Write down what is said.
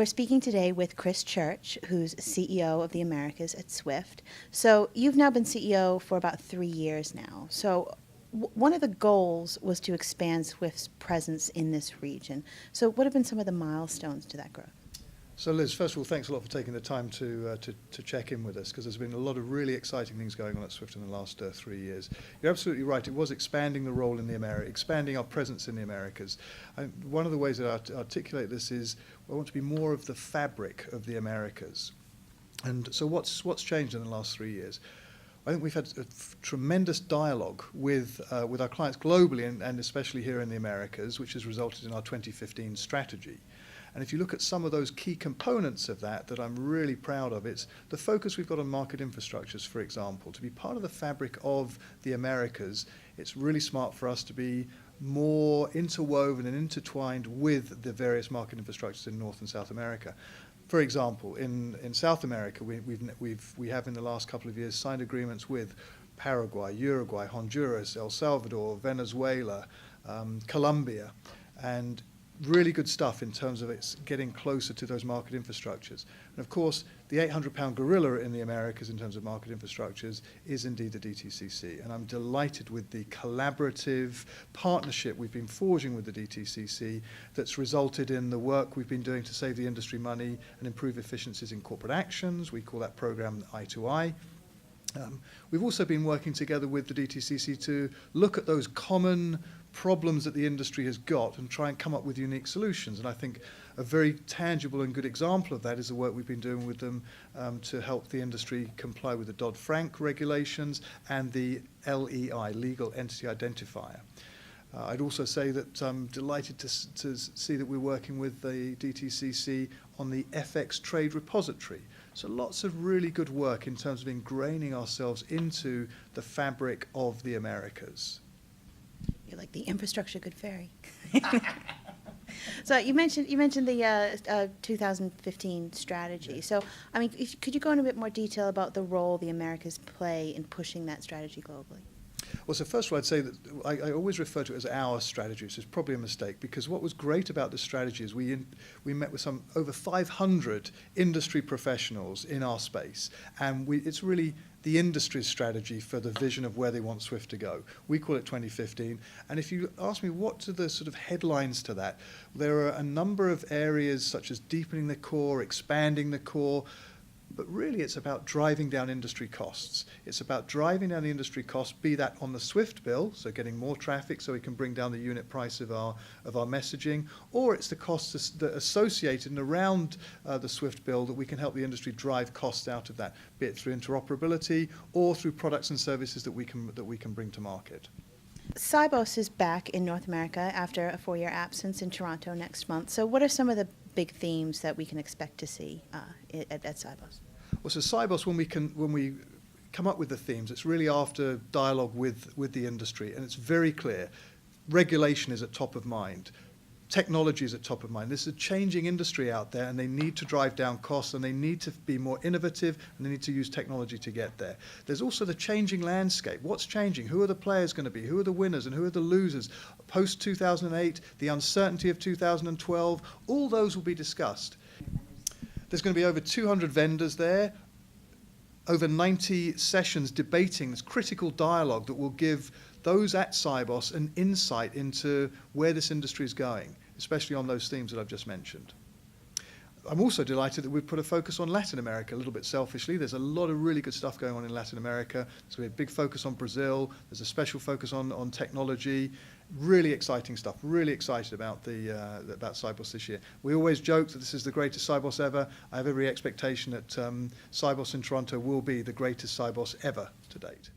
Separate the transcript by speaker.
Speaker 1: We're speaking today with Chris Church, who's CEO of the Americas at Swift. So you've now been CEO for about 3 years now. So one of the goals was to expand Swift's presence in this region. So what have been some of the milestones to that growth?
Speaker 2: So Liz, first of all, thanks a lot for taking the time to check in with us, because there's been a lot of really exciting things going on at Swift in the last 3 years. You're absolutely right. It was expanding the role in the Americas, expanding our presence in the Americas. And one of the ways that I articulate this is I want to be more of the fabric of the Americas. And so what's changed in the last 3 years? I think we've had a tremendous dialogue with our clients globally and especially here in the Americas, which has resulted in our 2015 strategy. And if you look at some of those key components of that I'm really proud of, it's the focus we've got on market infrastructures, for example. To be part of the fabric of the Americas, it's really smart for us to be more interwoven and intertwined with the various market infrastructures in North and South America. For example, in South America, we have in the last couple of years signed agreements with Paraguay, Uruguay, Honduras, El Salvador, Venezuela, Colombia, and really good stuff in terms of it's getting closer to those market infrastructures. And of course, the 800-pound gorilla in the Americas in terms of market infrastructures is indeed the DTCC. And I'm delighted with the collaborative partnership we've been forging with the DTCC that's resulted in the work we've been doing to save the industry money and improve efficiencies in corporate actions. We call that program I2I. We've also been working together with the DTCC to look at those common problems that the industry has got and try and come up with unique solutions. And I think a very tangible and good example of that is the work we've been doing with them to help the industry comply with the Dodd-Frank regulations and the LEI, Legal Entity Identifier. I'd also say that I'm delighted to see that we're working with the DTCC on the FX Trade Repository. So lots of really good work in terms of ingraining ourselves into the fabric of the Americas.
Speaker 1: You're like the infrastructure good fairy. So you mentioned the 2015 strategy.
Speaker 2: Yes.
Speaker 1: So I mean, could you go into a bit more detail about the role the Americas play in pushing that strategy globally?
Speaker 2: Well, so first of all, I'd say that I always refer to it as our strategy, which is probably a mistake, because what was great about this strategy is we met with over 500 industry professionals in our space, and it's really the industry's strategy for the vision of where they want Swift to go. We call it 2015, and if you ask me what are the sort of headlines to that, there are a number of areas such as deepening the core, expanding the core, but really it's about driving down industry costs. It's about driving down the industry costs, be that on the Swift bill, so getting more traffic so we can bring down the unit price of our messaging, or it's the costs that are associated and around the Swift bill that we can help the industry drive costs out of that, be it through interoperability or through products and services that we can bring to market.
Speaker 1: Sibos is back in North America after a 4-year absence in Toronto next month. So what are some of the big themes that we can expect to see at Sibos?
Speaker 2: Well, so Sibos, when we come up with the themes, it's really after dialogue with the industry, and it's very clear. Regulation is at top of mind. Technology is at top of mind. This is a changing industry out there, and they need to drive down costs, and they need to be more innovative, and they need to use technology to get there. There's also the changing landscape. What's changing? Who are the players going to be? Who are the winners and who are the losers? Post-2008, the uncertainty of 2012, all those will be discussed. There's going to be over 200 vendors there, over 90 sessions debating this critical dialogue that will give those at Sibos an insight into where this industry is going, especially on those themes that I've just mentioned. I'm also delighted that we've put a focus on Latin America a little bit selfishly. There's a lot of really good stuff going on in Latin America. There's going to be a big focus on Brazil. There's a special focus on technology. Really exciting stuff. Really excited about about Sibos this year. We always joke that this is the greatest Sibos ever. I have every expectation that Sibos in Toronto will be the greatest Sibos ever to date.